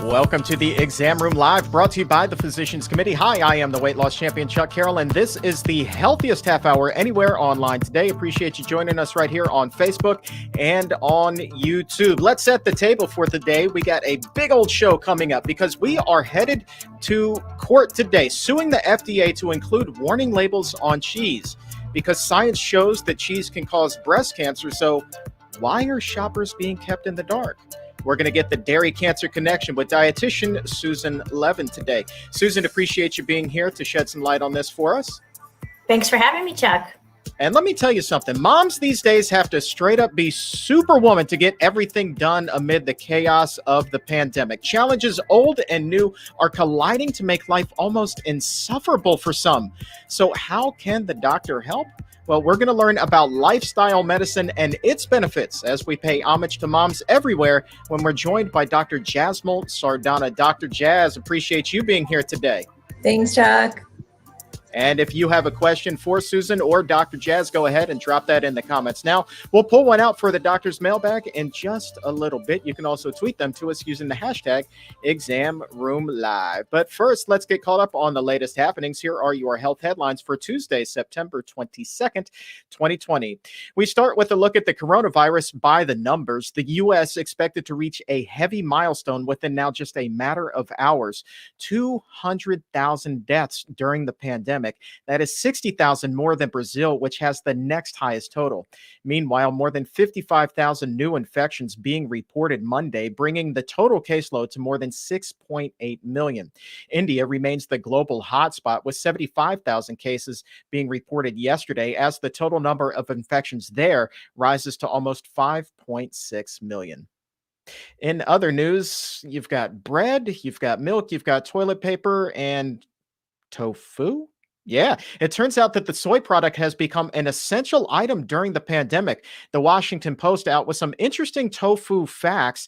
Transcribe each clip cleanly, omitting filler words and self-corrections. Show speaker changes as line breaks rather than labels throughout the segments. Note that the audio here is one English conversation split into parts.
Welcome to the Exam Room Live, brought to you by the Physicians Committee. Hi, I am the weight loss champion, Chuck Carroll, and this is the healthiest half hour anywhere online today. Appreciate you joining us right here on Facebook and on YouTube. Let's set the table for today. We got a big old show coming up because we are headed to court today, suing the FDA to include warning labels on cheese because science shows that cheese can cause breast cancer. So why are shoppers being kept in the dark? We're going to get the dairy cancer connection with Dietitian Susan Levin today. Susan, appreciate you being here to shed some light on this for us.
Thanks for having me, Chuck.
And let me tell you something. Moms these days have to straight up be superwoman to get everything done amid the chaos of the pandemic. Challenges old and new are colliding to make life almost insufferable for some. So how can the doctor help? Well, we're going to learn about lifestyle medicine and its benefits as we pay homage to moms everywhere when we're joined by Dr. Jasmol Sardana. Dr. Jazz, appreciate you being here today.
Thanks, Chuck.
And if you have a question for Susan or Dr. Jazz, go ahead and drop that in the comments. Now, we'll pull one out for the doctor's mailbag in just a little bit. You can also tweet them to us using the hashtag ExamRoomLive. But first, let's get caught up on the latest happenings. Here are your health headlines for Tuesday, September 22nd, 2020. We start with a look at the coronavirus by the numbers. The U.S. expected to reach a heavy milestone within now just a matter of hours. 200,000 deaths during the pandemic. That is 60,000 more than Brazil, which has the next highest total. Meanwhile, more than 55,000 new infections being reported Monday, bringing the total caseload to more than 6.8 million. India remains the global hotspot with 75,000 cases being reported yesterday, as the total number of infections there rises to almost 5.6 million. In other news, you've got bread, you've got milk, you've got toilet paper, and tofu? Yeah, it turns out that the soy product has become an essential item during the pandemic. The Washington Post out with some interesting tofu facts,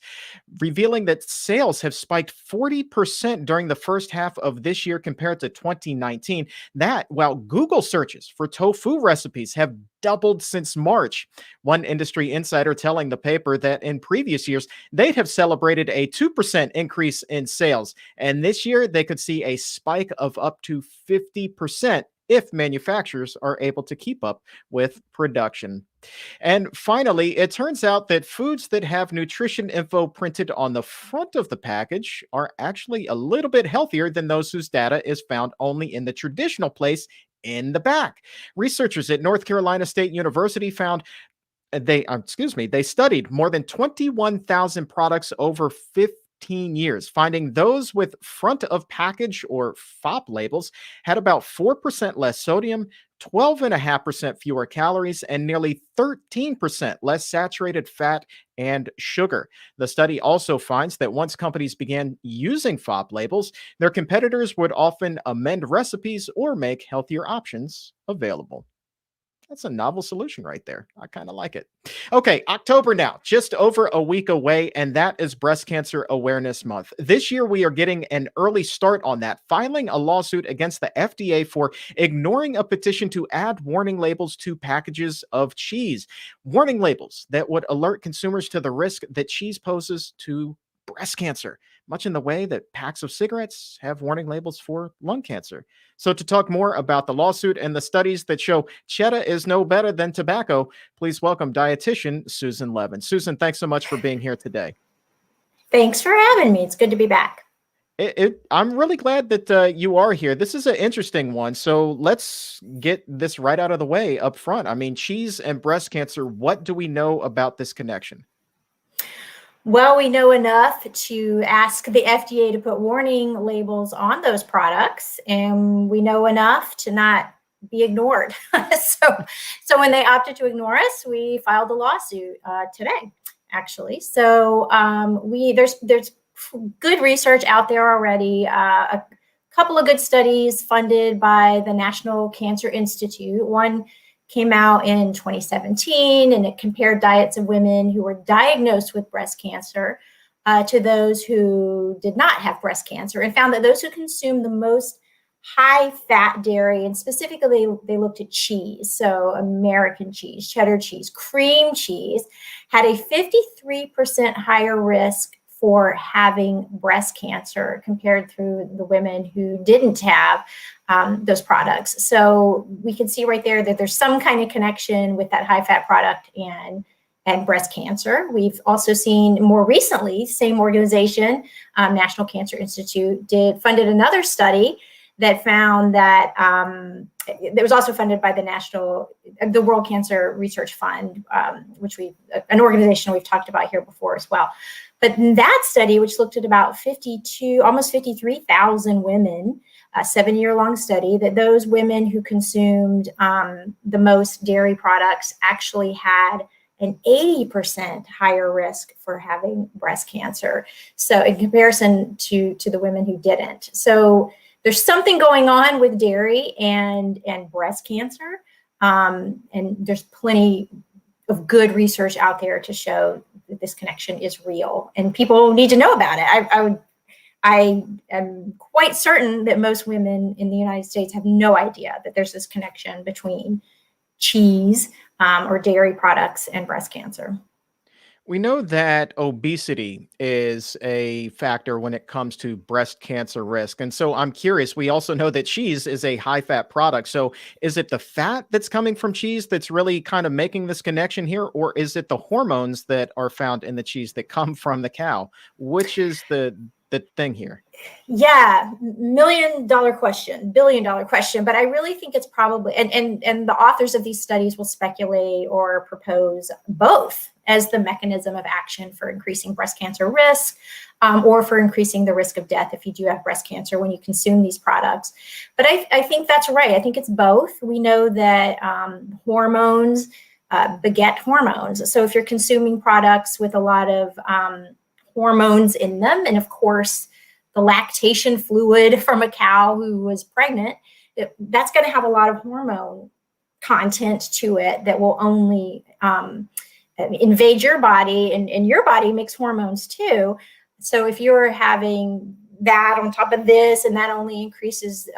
revealing that sales have spiked 40% during the first half of this year compared to 2019. That while Google searches for tofu recipes have doubled since March. One industry insider telling the paper that in previous years, they'd have celebrated a 2% increase in sales. And this year, they could see a spike of up to 50% if manufacturers are able to keep up with production. And finally, it turns out that foods that have nutrition info printed on the front of the package are actually a little bit healthier than those whose data is found only in the traditional place in the back. Researchers at North Carolina State University found they studied more than 21,000 products over 15 years, finding those with front of package or FOP labels had about 4% less sodium, 12.5% fewer calories, and nearly 13% less saturated fat and sugar. The study also finds that once companies began using FOP labels, their competitors would often amend recipes or make healthier options available. That's a novel solution right there. I kind of like it. Okay, October now, just over a week away, and that is Breast Cancer Awareness Month. This year, we are getting an early start on that, filing a lawsuit against the FDA for ignoring a petition to add warning labels to packages of cheese. Warning labels that would alert consumers to the risk that cheese poses to breast cancer, much in the way that packs of cigarettes have warning labels for lung cancer. So to talk more about the lawsuit and the studies that show cheddar is no better than tobacco, please welcome Dietitian Susan Levin. Susan, thanks so much for being here today.
Thanks for having me. It's good to be back.
I'm really glad that you are here. This is an interesting one. So let's get this right out of the way up front. I mean, cheese and breast cancer, what do we know about this connection?
Well, we know enough to ask the FDA to put warning labels on those products, and we know enough to not be ignored. So when they opted to ignore us, we filed a lawsuit today, actually. So there's good research out there already. A couple of good studies funded by the National Cancer Institute. One came out in 2017, and it compared diets of women who were diagnosed with breast cancer to those who did not have breast cancer, and found that those who consumed the most high-fat dairy, and specifically they looked at cheese, so American cheese, cheddar cheese, cream cheese, had a 53% higher risk for having breast cancer compared to the women who didn't have those products. So we can see right there that there's some kind of connection with that high fat product and breast cancer. We've also seen more recently, same organization, National Cancer Institute, funded another study that found that it was also funded by the World Cancer Research Fund, which an organization we've talked about here before as well. But in that study, which looked at about almost 53,000 women, a 7-year-long study, that those women who consumed the most dairy products actually had an 80% higher risk for having breast cancer. So in comparison to the women who didn't. So there's something going on with dairy and breast cancer. And there's plenty of good research out there to show that this connection is real and people need to know about it. I am quite certain that most women in the United States have no idea that there's this connection between cheese or dairy products and breast cancer.
We know that obesity is a factor when it comes to breast cancer risk. And so I'm curious, we also know that cheese is a high fat product. So is it the fat that's coming from cheese that's really kind of making this connection here? Or is it the hormones that are found in the cheese that come from the cow? Which is the thing here?
Yeah, $1 million question, $1 billion question, but I really think it's probably, and the authors of these studies will speculate or propose both as the mechanism of action for increasing breast cancer risk, or for increasing the risk of death if you do have breast cancer when you consume these products. But I think that's right. I think it's both. We know that hormones beget hormones. So if you're consuming products with a lot of hormones in them, and of course, the lactation fluid from a cow who was pregnant, that's going to have a lot of hormone content to it that will only invade your body, and your body makes hormones too. So if you're having that on top of this, and that only increases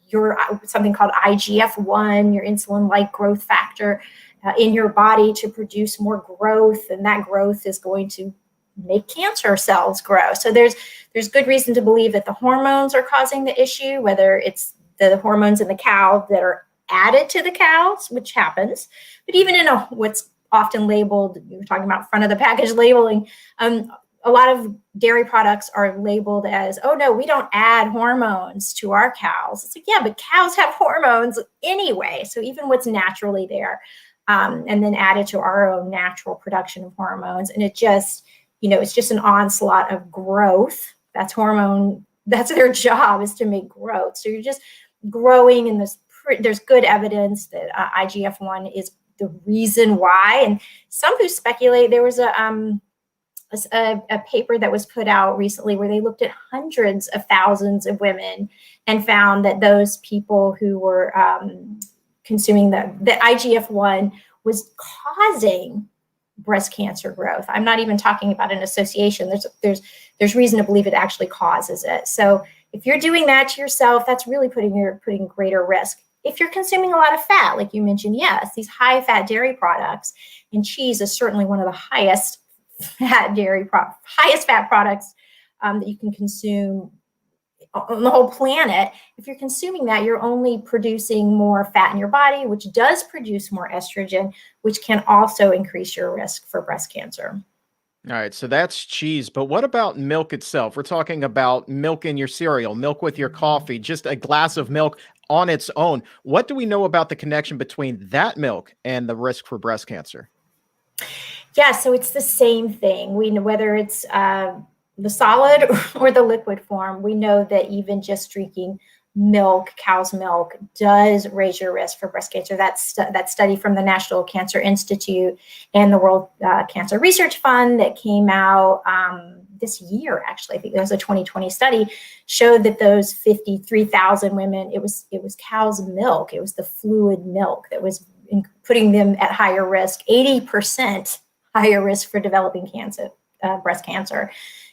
your something called IGF-1, your insulin-like growth factor in your body to produce more growth, and that growth is going to make cancer cells grow. So there's good reason to believe that the hormones are causing the issue, whether it's the hormones in the cow that are added to the cows, which happens, but even in what's often labeled, you're talking about front of the package labeling, a lot of dairy products are labeled as, oh no, we don't add hormones to our cows. It's like, yeah, but cows have hormones anyway. So even what's naturally there, and then added to our own natural production of hormones. And it just, it's just an onslaught of growth. That's hormone. That's their job, is to make growth. So you're just growing, and there's good evidence that IGF-1 is the reason why. And some who speculate, there was a paper that was put out recently where they looked at hundreds of thousands of women and found that those people who were consuming the IGF-1 was causing breast cancer growth. I'm not even talking about an association. There's reason to believe it actually causes it. So if you're doing that to yourself, that's really putting greater risk. If you're consuming a lot of fat, like you mentioned, yes, these high fat dairy products, and cheese is certainly one of the highest fat products that you can consume on the whole planet. If you're consuming that, you're only producing more fat in your body, which does produce more estrogen, which can also increase your risk for breast cancer.
All right, so that's cheese, but what about milk itself? We're talking about milk in your cereal, milk with your coffee, just a glass of milk on its own. What do we know about the connection between that milk and the risk for breast cancer?
Yeah, so it's the same thing. We know whether it's the solid or the liquid form, we know that even just drinking milk, cow's milk, does raise your risk for breast cancer. That study from the National Cancer Institute and the World Cancer Research Fund that came out this year, actually, I think it was a 2020 study, showed that those 53,000 women, it was cow's milk, it was the fluid milk that was putting them at higher risk, 80% higher risk for developing cancer, breast cancer.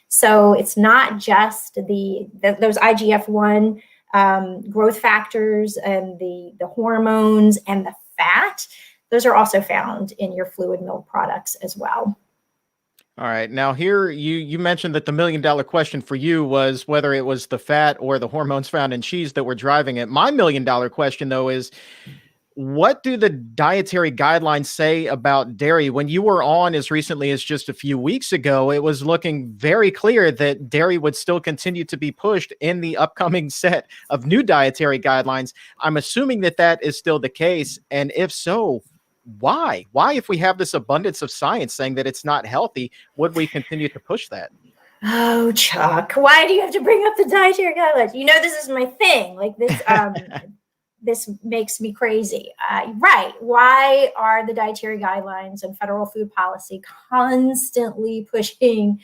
So it's not just those IGF-1 growth factors and the hormones and the fat. Those are also found in your fluid milk products as well.
All right. Now here you mentioned that the $1 million question for you was whether it was the fat or the hormones found in cheese that were driving it. My $1 million question though is, what do the dietary guidelines say about dairy? When you were on as recently as just a few weeks ago, it was looking very clear that dairy would still continue to be pushed in the upcoming set of new dietary guidelines. I'm assuming that that is still the case. And if so, why? Why, if we have this abundance of science saying that it's not healthy, would we continue to push that?
Oh, Chuck, why do you have to bring up the dietary guidelines? You know, this is my thing. Like this, this makes me crazy. Right. Why are the dietary guidelines and federal food policy constantly pushing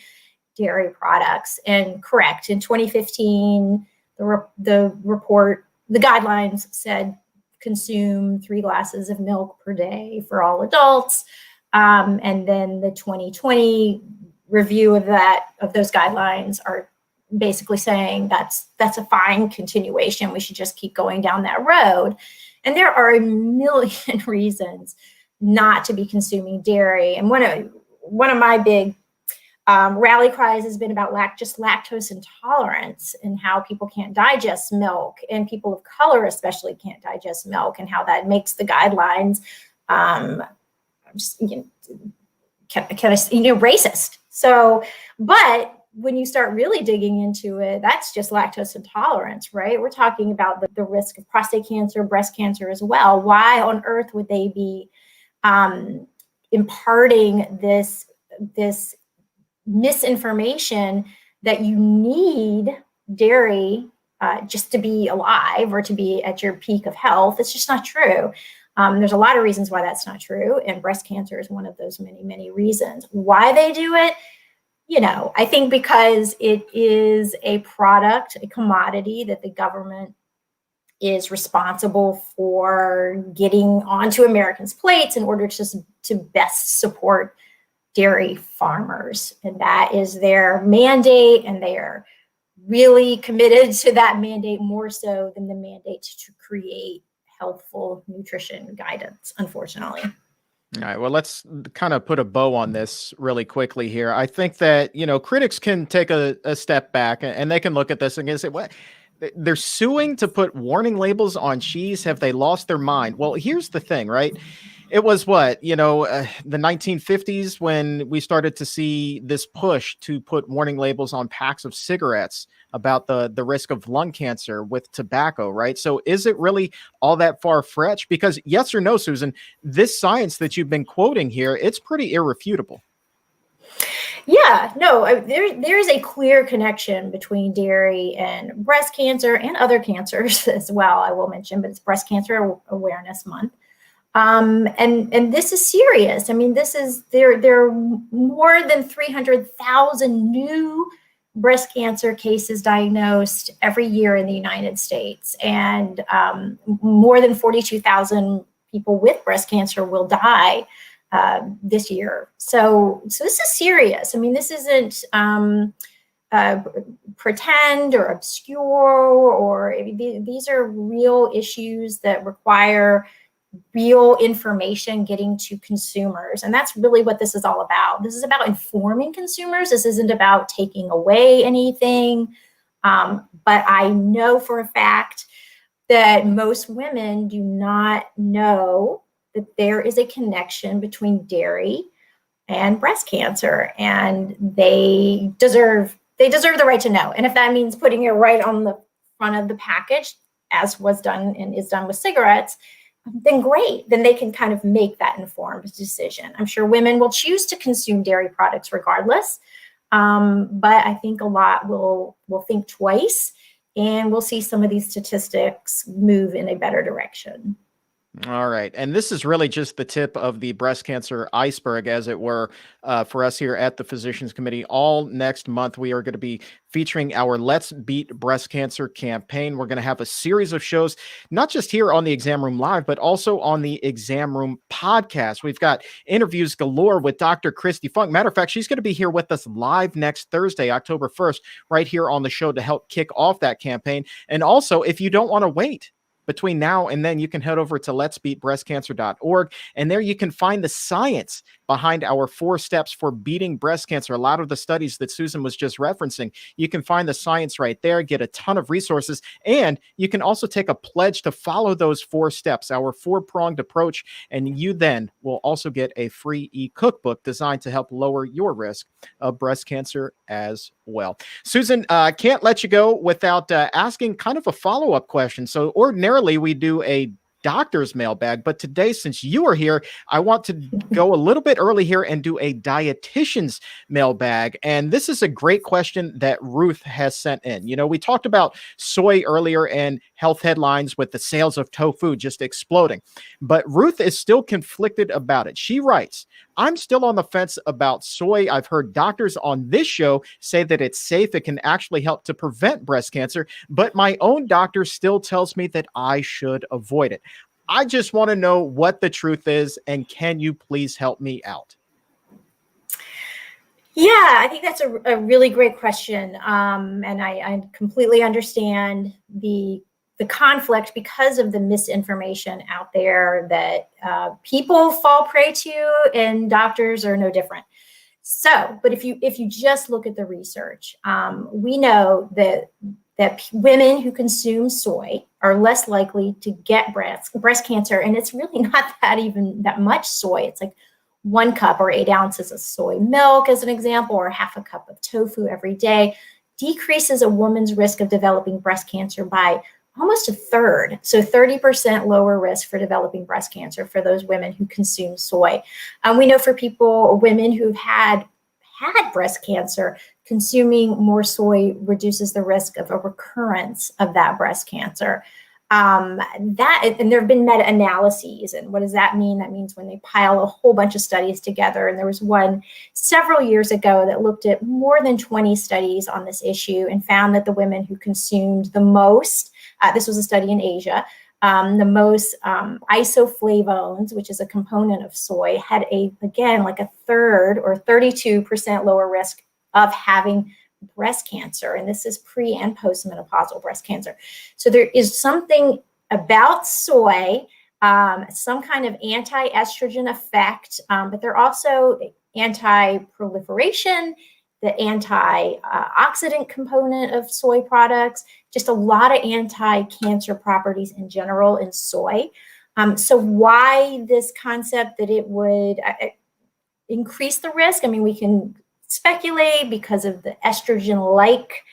dairy products? And correct, in 2015, the report, the guidelines said consume 3 glasses of milk per day for all adults. And then the 2020 review of those guidelines are basically saying that's a fine continuation. We should just keep going down that road. And there are a million reasons not to be consuming dairy. And one of my big rally cries has been about just lactose intolerance and how people can't digest milk, and people of color especially can't digest milk, and how that makes the guidelines racist. So, but when you start really digging into it, that's just lactose intolerance, right? We're talking about the risk of prostate cancer, breast cancer as well. Why on earth would they be imparting this misinformation that you need dairy just to be alive or to be at your peak of health? It's just not true. There's a lot of reasons why that's not true, and breast cancer is one of those many, many reasons. Why they do it, I think because it is a product, a commodity that the government is responsible for getting onto Americans' plates in order to best support dairy farmers. And that is their mandate, and they are really committed to that mandate more so than the mandate to create healthful nutrition guidance, unfortunately.
All right. Well, let's kind of put a bow on this really quickly here. I think that, critics can take a step back and they can look at this and say, what? They're suing to put warning labels on cheese. Have they lost their mind? Well, here's the thing, right? It was the 1950s when we started to see this push to put warning labels on packs of cigarettes about the risk of lung cancer with tobacco, right? So is it really all that far-fetched? Because yes or no, Susan, this science that you've been quoting here, it's pretty irrefutable.
Yeah, no, there's a clear connection between dairy and breast cancer and other cancers as well, I will mention, but it's Breast Cancer Awareness Month. And this is serious. I mean, there are more than 300,000 new breast cancer cases diagnosed every year in the United States. And more than 42,000 people with breast cancer will die this year. So this is serious. I mean, this isn't pretend or obscure, or these are real issues that require real information getting to consumers. And that's really what this is all about. This is about informing consumers. This isn't about taking away anything. But I know for a fact that most women do not know that there is a connection between dairy and breast cancer, and they deserve the right to know. And if that means putting it right on the front of the package, as was done and is done with cigarettes, then great. Then they can kind of make that informed decision. I'm sure women will choose to consume dairy products regardless. But I think a lot will think twice, and we'll see some of these statistics move in a better direction.
All right. And this is really just the tip of the breast cancer iceberg, as it were, for us here at the Physicians Committee. All next month, we are going to be featuring our Let's Beat Breast Cancer campaign. We're going to have a series of shows, not just here on the Exam Room Live, but also on the Exam Room podcast. We've got interviews galore with Dr. Christy Funk. Matter of fact, she's going to be here with us live next Thursday, October 1st, right here on the show to help kick off that campaign. And also, if you don't want to wait between now and then, you can head over to letsbeatbreastcancer.org, and there you can find the science behind our 4 steps for beating breast cancer. A lot of the studies that Susan was just referencing, you can find the science right there, get a ton of resources, and you can also take a pledge to follow those 4 steps, our 4-pronged approach, and you then will also get a free e-cookbook designed to help lower your risk of breast cancer as well. Susan, can't let you go without asking kind of a follow-up question. So ordinarily we do a doctor's mailbag, but today, since you are here, I want to go a little bit early here and do a dietitian's mailbag. And this is a great question that Ruth has sent in. You know, we talked about soy earlier and health headlines with the sales of tofu just exploding, but Ruth is still conflicted about it. She writes, I'm still on the fence about soy. I've heard doctors on this show say that it's safe. It can actually help to prevent breast cancer, but my own doctor still tells me that I should avoid it. I just want to know what the truth is, and can you please help me out?
Yeah, I think that's a really great question. And I completely understand the conflict because of the misinformation out there that people fall prey to, and doctors are no different. So, but if you just look at the research, we know that women who consume soy are less likely to get breast cancer, and it's really not that much soy. It's like 1 cup or 8 ounces of soy milk, as an example, or half a cup of tofu every day decreases a woman's risk of developing breast cancer by almost 1/3. So 30% lower risk for developing breast cancer for those women who consume soy. We know for women who've had breast cancer, consuming more soy reduces the risk of a recurrence of that breast cancer. And there have been meta-analyses. And what does that mean? That means when they pile a whole bunch of studies together, and there was one several years ago that looked at more than 20 studies on this issue and found that the women who consumed the most, this was a study in Asia, the most isoflavones, which is a component of soy, had again, like 1/3 or 32% lower risk of having breast cancer. And this is pre and postmenopausal breast cancer. So there is something about soy, some kind of anti-estrogen effect, but they're also anti-proliferation, the antioxidant component of soy products, just a lot of anti-cancer properties in general in soy. So why this concept that it would increase the risk? I mean, we can speculate because of the estrogen-like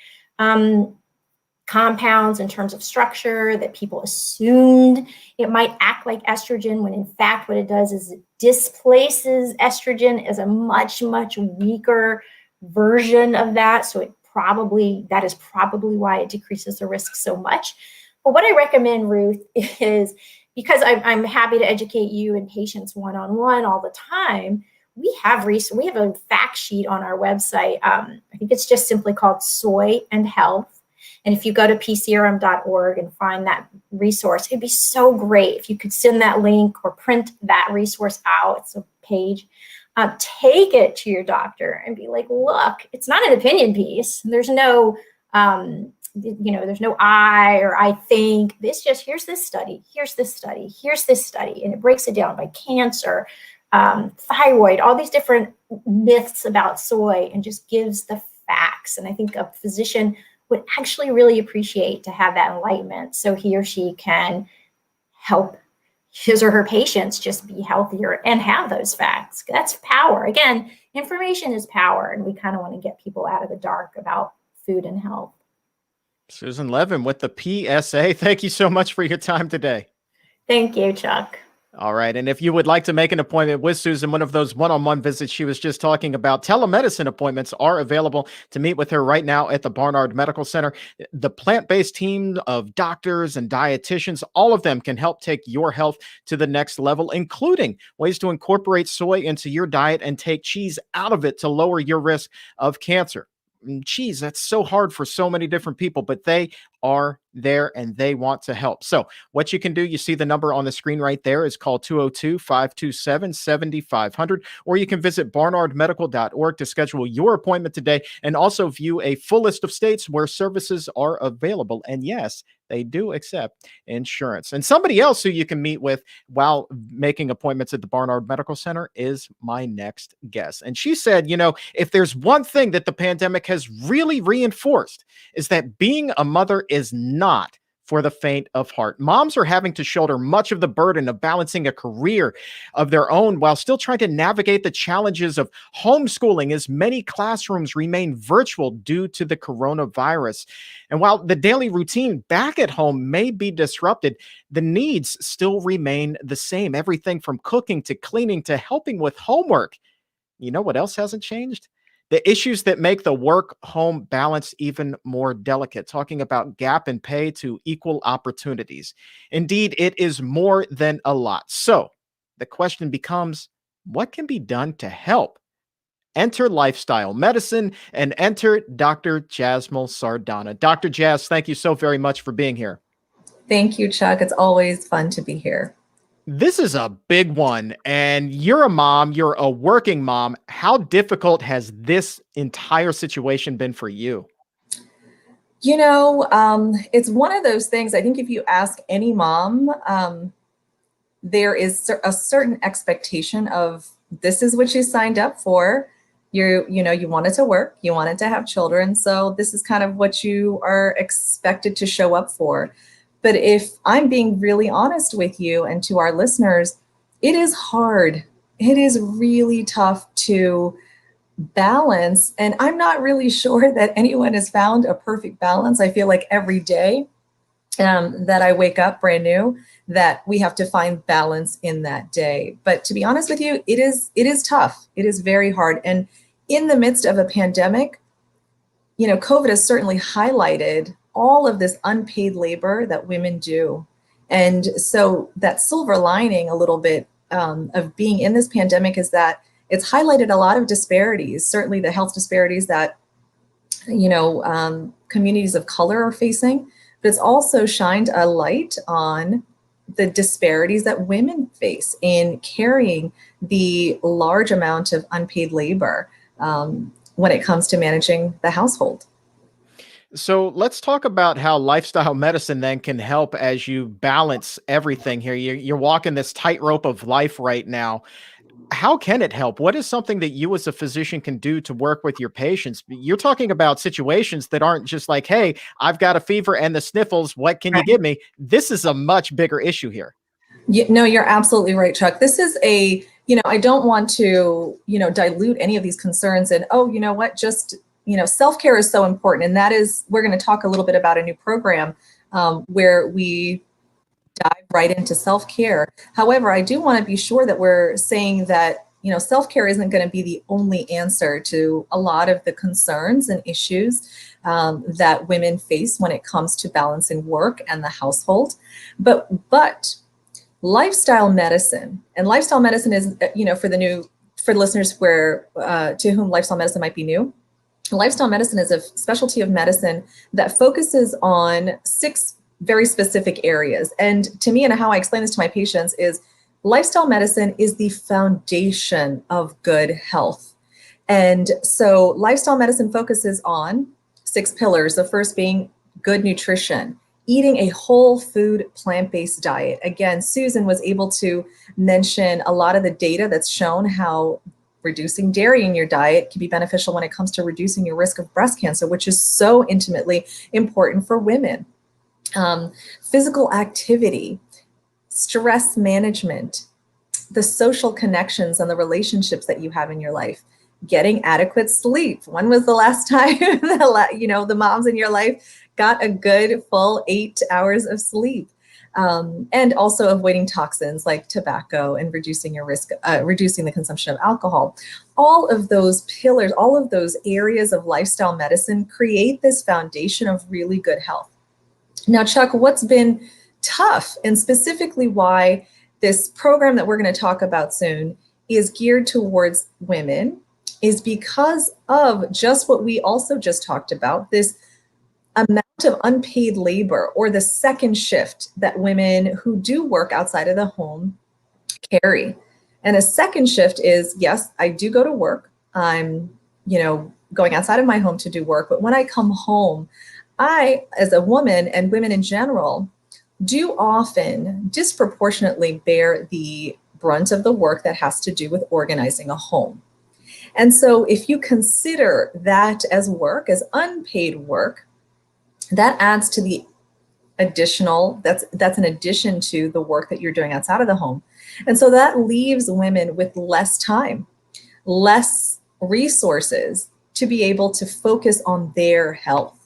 compounds in terms of structure, that people assumed it might act like estrogen, when in fact what it does is it displaces estrogen as a much, much weaker version of that. So that is probably why it decreases the risk so much. But what I recommend, Ruth, is, because I'm happy to educate you and patients one-on-one all the time, we have a fact sheet on our website. I think it's just simply called Soy and Health. And if you go to pcrm.org and find that resource, it'd be so great if you could send that link or print that resource out. It's a page. Take it to your doctor and be like, look, it's not an opinion piece. There's no, there's no I think. This just, here's this study, here's this study, here's this study. And it breaks it down by cancer, thyroid, all these different myths about soy, and just gives the facts. And I think a physician would actually really appreciate to have that enlightenment, so he or she can help his or her patients just be healthier and have those facts. That's power. Again, information is power, and we kind of want to get people out of the dark about food and health.
Susan Levin with the PSA. Thank you so much for your time today.
Thank you, Chuck.
All right. And if you would like to make an appointment with Susan, one of those one-on-one visits she was just talking about, telemedicine appointments are available to meet with her right now at the Barnard Medical Center. The plant-based team of doctors and dietitians, all of them can help take your health to the next level, including ways to incorporate soy into your diet and take cheese out of it to lower your risk of cancer. Cheese, that's so hard for so many different people, but they are there and they want to help. So what you can do, you see the number on the screen right there, is call 202-527-7500, or you can visit barnardmedical.org to schedule your appointment today and also view a full list of states where services are available. And yes, they do accept insurance. And somebody else who you can meet with while making appointments at the Barnard Medical Center is my next guest. And she said, if there's one thing that the pandemic has really reinforced, is that being a mother is not for the faint of heart. Moms are having to shoulder much of the burden of balancing a career of their own while still trying to navigate the challenges of homeschooling, as many classrooms remain virtual due to the coronavirus. And while the daily routine back at home may be disrupted, the needs still remain the same. Everything from cooking to cleaning to helping with homework. You know what else hasn't changed? The issues that make the work-home balance even more delicate, talking about gap in pay to equal opportunities. Indeed, it is more than a lot. So the question becomes, what can be done to help? Enter lifestyle medicine and enter Dr. Jasmol Sardana. Dr. Jazz, thank you so very much for being here.
Thank you, Chuck. It's always fun to be here.
This is a big one, and you're a mom, you're a working mom. How difficult has this entire situation been for you?
It's one of those things. I think if you ask any mom, there is a certain expectation of this is what you signed up for. You wanted to work, you wanted to have children. So this is kind of what you are expected to show up for. But if I'm being really honest with you and to our listeners, it is hard. It is really tough to balance. And I'm not really sure that anyone has found a perfect balance. I feel like every day that I wake up brand new, that we have to find balance in that day. But to be honest with you, it is tough. It is very hard. And in the midst of a pandemic, COVID has certainly highlighted all of this unpaid labor that women do. And so that silver lining a little bit of being in this pandemic is that it's highlighted a lot of disparities, certainly the health disparities that, communities of color are facing, but it's also shined a light on the disparities that women face in carrying the large amount of unpaid labor when it comes to managing the household.
So let's talk about how lifestyle medicine then can help as you balance everything here. You're walking this tightrope of life right now. How can it help? What is something that you as a physician can do to work with your patients? You're talking about situations that aren't just like, hey, I've got a fever and the sniffles. What can you give me? This is a much bigger issue here.
No, you're absolutely right, Chuck. This is I don't want to, dilute any of these concerns and, self-care is so important. And that is, we're going to talk a little bit about a new program where we dive right into self-care. However, I do want to be sure that we're saying that, self-care isn't going to be the only answer to a lot of the concerns and issues that women face when it comes to balancing work and the household. But lifestyle medicine, and lifestyle medicine is, for listeners to whom lifestyle medicine might be new. Lifestyle medicine is a specialty of medicine that focuses on 6 very specific areas. And to me, and how I explain this to my patients, is lifestyle medicine is the foundation of good health. And so lifestyle medicine focuses on 6 pillars. The first being good nutrition, eating a whole food, plant-based diet. Again, Susan was able to mention a lot of the data that's shown how reducing dairy in your diet can be beneficial when it comes to reducing your risk of breast cancer, which is so intimately important for women. Physical activity, stress management, the social connections and the relationships that you have in your life, getting adequate sleep. When was the last time the moms in your life got a good full 8 hours of sleep? And also avoiding toxins like tobacco and reducing your risk, reducing the consumption of alcohol. All of those pillars, all of those areas of lifestyle medicine create this foundation of really good health. Now, Chuck, what's been tough, and specifically why this program that we're going to talk about soon is geared towards women, is because of just what we also just talked about, this amount of unpaid labor or the second shift that women who do work outside of the home carry. And a second shift is, yes, I do go to work. I'm, going outside of my home to do work. But when I come home, I, as a woman and women in general, do often disproportionately bear the brunt of the work that has to do with organizing a home. And so if you consider that as work, as unpaid work, that adds to the additional, that's an addition to the work that you're doing outside of the home. And so that leaves women with less time, less resources to be able to focus on their health.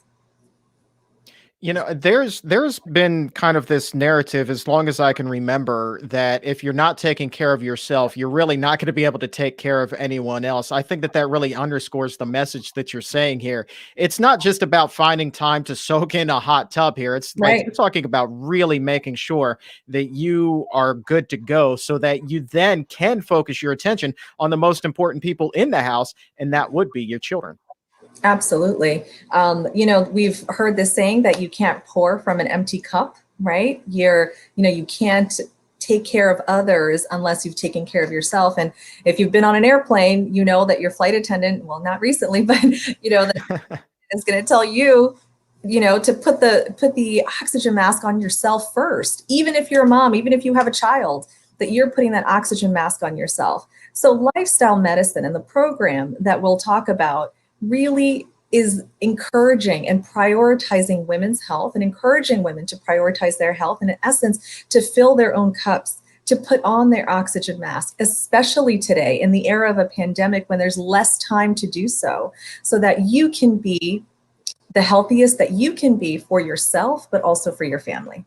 There's been kind of this narrative as long as I can remember that if you're not taking care of yourself, you're really not going to be able to take care of anyone else. I think that really underscores the message that you're saying here. It's not just about finding time to soak in a hot tub here. It's like you're talking about really making sure that you are good to go so that you then can focus your attention on the most important people in the house, and that would be your children.
Absolutely. We've heard this saying that you can't pour from an empty cup, right? You can't take care of others unless you've taken care of yourself. And if you've been on an airplane, you know that your flight attendant, well, not recently, but that is going to tell you, to put the oxygen mask on yourself first. Even if you're a mom, even if you have a child, that you're putting that oxygen mask on yourself. So lifestyle medicine and the program that we'll talk about really is encouraging and prioritizing women's health and encouraging women to prioritize their health and, in essence, to fill their own cups, to put on their oxygen mask, especially today in the era of a pandemic when there's less time to do so that you can be the healthiest that you can be for yourself, but also for your family.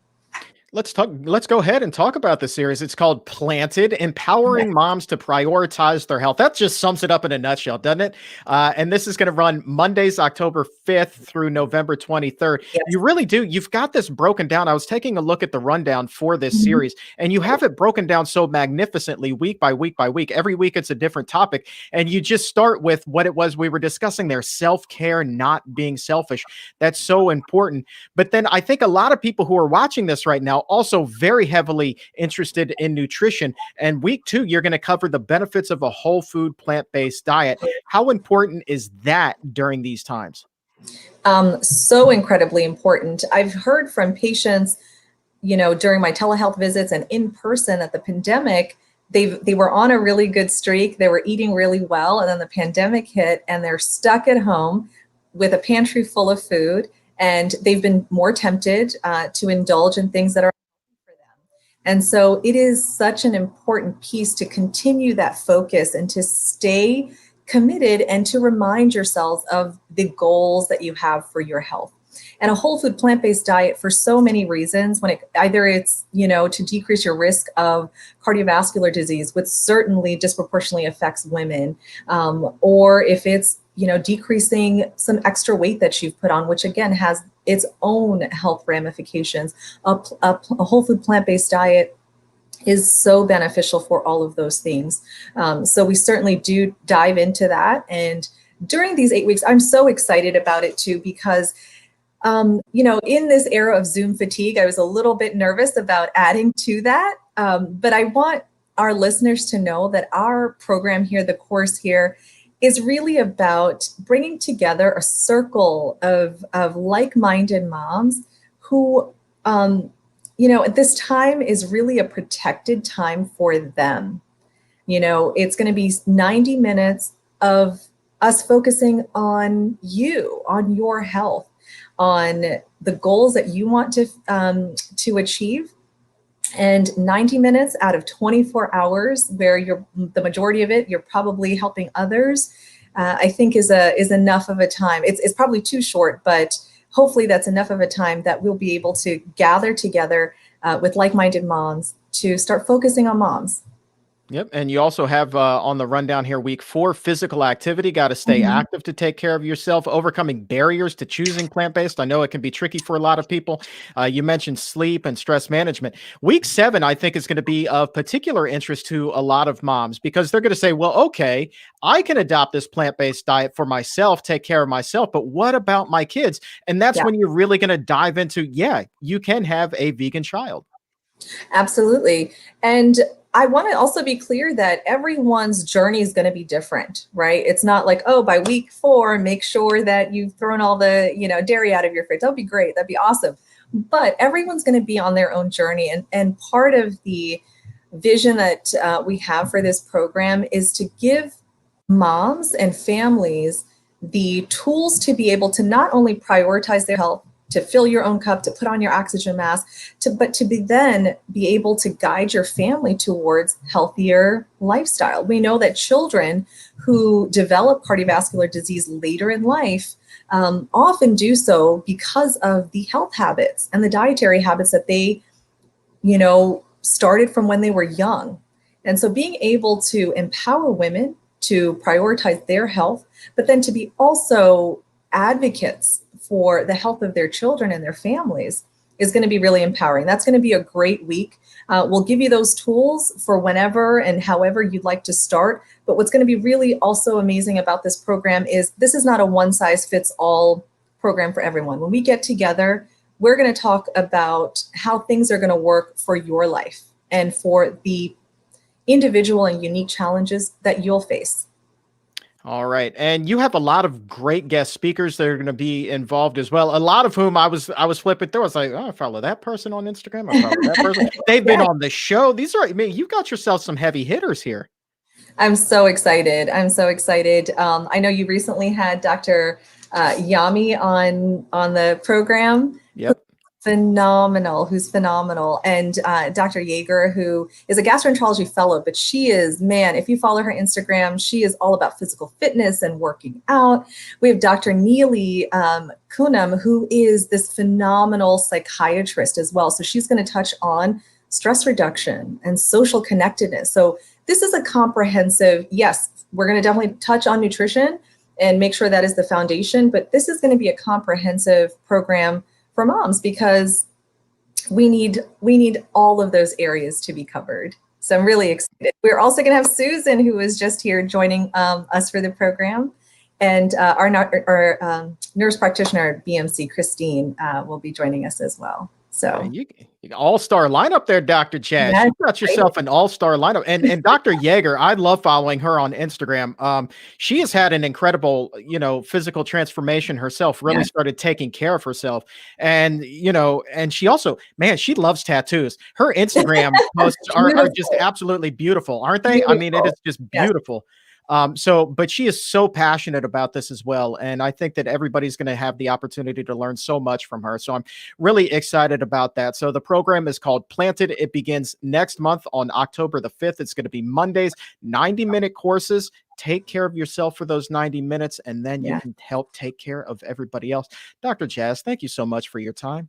Let's go ahead and talk about the series. It's called Planted, Empowering Moms to Prioritize Their Health. That just sums it up in a nutshell, doesn't it? And this is going to run Mondays, October 5th through November 23rd. Yes. You really do. You've got this broken down. I was taking a look at the rundown for this series, and you have it broken down so magnificently week by week by week. Every week it's a different topic. And you just start with what it was we were discussing there, self-care, not being selfish. That's so important. But then I think a lot of people who are watching this right now also very heavily interested in nutrition. And week 2, you're going to cover the benefits of a whole food, plant-based diet. How important is that during these times?
So incredibly important. I've heard from patients, during my telehealth visits and in person at the pandemic, they were on a really good streak. They were eating really well. And then the pandemic hit and they're stuck at home with a pantry full of food. And they've been more tempted to indulge in things that are for them. And so it is such an important piece to continue that focus and to stay committed and to remind yourselves of the goals that you have for your health. And a whole food plant-based diet, for so many reasons, either it's to decrease your risk of cardiovascular disease, which certainly disproportionately affects women, or if it's decreasing some extra weight that you've put on, which again has its own health ramifications. A whole food plant-based diet is so beneficial for all of those things. So we certainly do dive into that. And during these 8 weeks, I'm so excited about it too, because in this era of Zoom fatigue, I was a little bit nervous about adding to that. But I want our listeners to know that our program here, the course here, is really about bringing together a circle of like-minded moms who, at this time is really a protected time for them. It's going to be 90 minutes of us focusing on you, on your health, on the goals that you want to achieve. And 90 minutes out of 24 hours, where the majority of it, you're probably helping others, I think is enough of a time. It's probably too short, but hopefully that's enough of a time that we'll be able to gather together with like-minded moms to start focusing on moms.
Yep. And you also have on the rundown here, week 4, physical activity. Got to stay
Mhm.
active to take care of yourself, overcoming barriers to choosing plant based. I know it can be tricky for a lot of people. You mentioned sleep and stress management. Week 7, I think, is going to be of particular interest to a lot of moms because they're going to say, well, okay, I can adopt this plant based diet for myself, take care of myself, but what about my kids? And that's
Yeah.
when you're really going to dive into, yeah, you can have a vegan child.
Absolutely. And I want to also be clear that everyone's journey is going to be different, right? It's not like, oh, by week 4, make sure that you've thrown all the, dairy out of your fridge. That'd be great. That'd be awesome. But everyone's going to be on their own journey. And part of the vision that we have for this program is to give moms and families the tools to be able to not only prioritize their health, to fill your own cup, to put on your oxygen mask, but to then be able to guide your family towards healthier lifestyle. We know that children who develop cardiovascular disease later in life often do so because of the health habits and the dietary habits that they, started from when they were young. And so being able to empower women to prioritize their health, but then to be also advocates for the health of their children and their families is going to be really empowering. That's going to be a great week. We'll give you those tools for whenever and however you'd like to start. But what's going to be really also amazing about this program is this is not a one-size-fits-all program for everyone. When we get together, we're going to talk about how things are going to work for your life and for the individual and unique challenges that you'll face.
All right. And you have a lot of great guest speakers that are going to be involved as well. A lot of whom I was flipping through. I was like, oh, I follow that person on Instagram. I follow that person. They've been on the show. These are, I mean, you got yourself some heavy hitters here.
I'm so excited. I'm so excited. I know you recently had Dr. Yami on the program.
Yep.
Who's phenomenal. And Dr. Yeager, who is a gastroenterology fellow, but she is, man, if you follow her Instagram, she is all about physical fitness and working out. We have Dr. Neely Kunam, who is this phenomenal psychiatrist as well. So she's going to touch on stress reduction and social connectedness. So this is a comprehensive, yes, we're going to definitely touch on nutrition and make sure that is the foundation, but this is going to be a comprehensive program for moms because we need all of those areas to be covered. So I'm really excited. We're also going to have Susan, who was just here joining us for the program. And our nurse practitioner at BMC, Christine, will be joining us as well. So
you all-star lineup there, Dr. Chad.
Yeah,
You got yourself an all-star lineup. And Dr. Yeager, I love following her on Instagram. She has had an incredible, physical transformation herself, really started taking care of herself. And, and she also, man, she loves tattoos. Her Instagram posts are just absolutely beautiful, aren't they?
Beautiful.
I mean, it is just beautiful. But she is so passionate about this as well. And I think that everybody's going to have the opportunity to learn so much from her. So I'm really excited about that. So the program is called Planted. It begins next month on October the 5th. It's going to be Mondays, 90-minute courses. Take care of yourself for those 90 minutes, and then you can help take care of everybody else. Dr. Jazz, thank you so much for your time.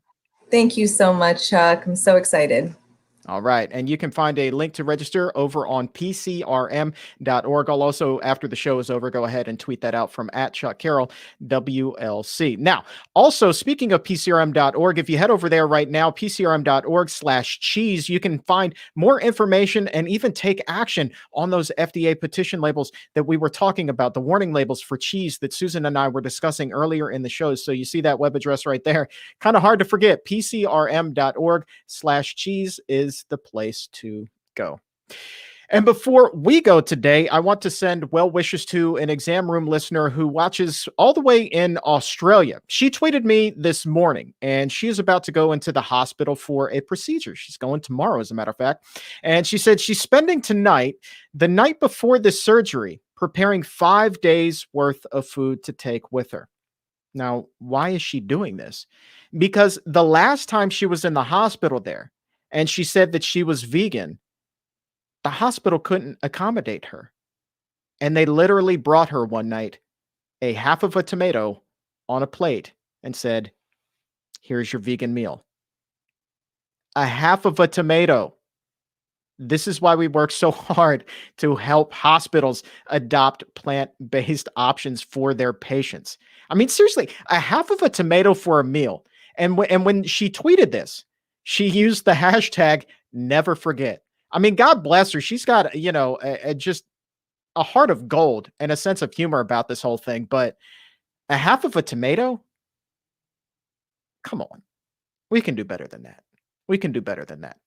Thank you so much, Chuck. I'm so excited.
All right. And you can find a link to register over on pcrm.org. I'll also, after the show is over, go ahead and tweet that out from @ChuckCarroll WLC. Now, also speaking of pcrm.org, if you head over there right now, pcrm.org/cheese, you can find more information and even take action on those FDA petition labels that we were talking about, the warning labels for cheese that Susan and I were discussing earlier in the show. So you see that web address right there. Kind of hard to forget. pcrm.org/cheese is the place to go. And before we go today, I want to send well wishes to an exam room listener who watches all the way in Australia. She tweeted me this morning, and she is about to go into the hospital for a procedure. She's going tomorrow, as a matter of fact. And she said she's spending tonight, the night before the surgery, preparing 5 days worth of food to take with her. Now, why is she doing this? Because the last time she was in the hospital there, and she said that she was vegan, the hospital couldn't accommodate her. And they literally brought her one night a half of a tomato on a plate and said, here's your vegan meal. A half of a tomato. This is why we work so hard to help hospitals adopt plant-based options for their patients. I mean, seriously, a half of a tomato for a meal. And when she tweeted this, she used the hashtag never forget. I mean, God bless her. She's got, just a heart of gold and a sense of humor about this whole thing. But a half of a tomato? Come on. We can do better than that. We can do better than that.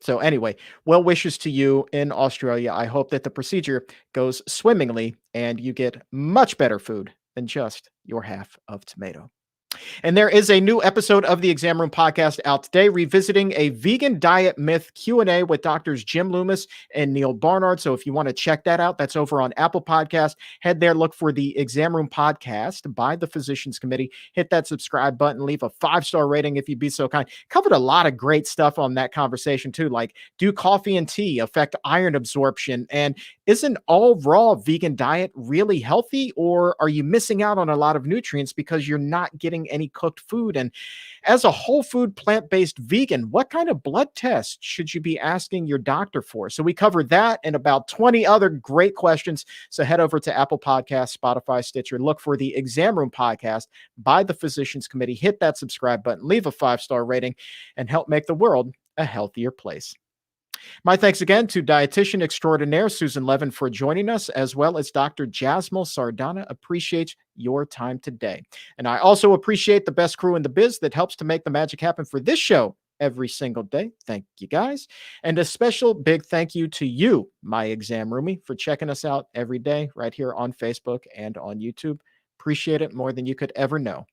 So anyway, well wishes to you in Australia. I hope that the procedure goes swimmingly and you get much better food than just your half of tomato. And there is a new episode of the Exam Room Podcast out today, revisiting a vegan diet myth Q&A with doctors Jim Loomis and Neil Barnard. So if you want to check that out, that's over on Apple Podcasts. Head there, look for the Exam Room Podcast by the Physicians Committee. Hit that subscribe button, leave a 5-star rating if you'd be so kind. Covered a lot of great stuff on that conversation too, like do coffee and tea affect iron absorption? And is an all raw vegan diet really healthy, or are you missing out on a lot of nutrients because you're not getting any cooked food? And as a whole food plant-based vegan, what kind of blood tests should you be asking your doctor for? So we covered that and about 20 other great questions. So head over to Apple Podcasts, Spotify, Stitcher, look for the Exam Room Podcast by the Physicians Committee. Hit that subscribe button, leave a 5-star rating, and help make the world a healthier place. My thanks again to dietitian extraordinaire Susan Levin for joining us, as well as Dr. Jasmol Sardana. Appreciate your time today. And I also appreciate the best crew in the biz that helps to make the magic happen for this show every single day. Thank you guys. And a special big thank you to you, my exam roomie, for checking us out every day right here on Facebook and on YouTube. Appreciate it more than you could ever know.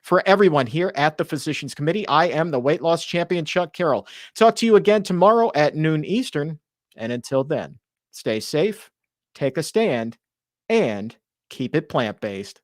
For everyone here at the Physicians Committee, I am the weight loss champion, Chuck Carroll. Talk to you again tomorrow at noon Eastern. And until then, stay safe, take a stand, and keep it plant-based.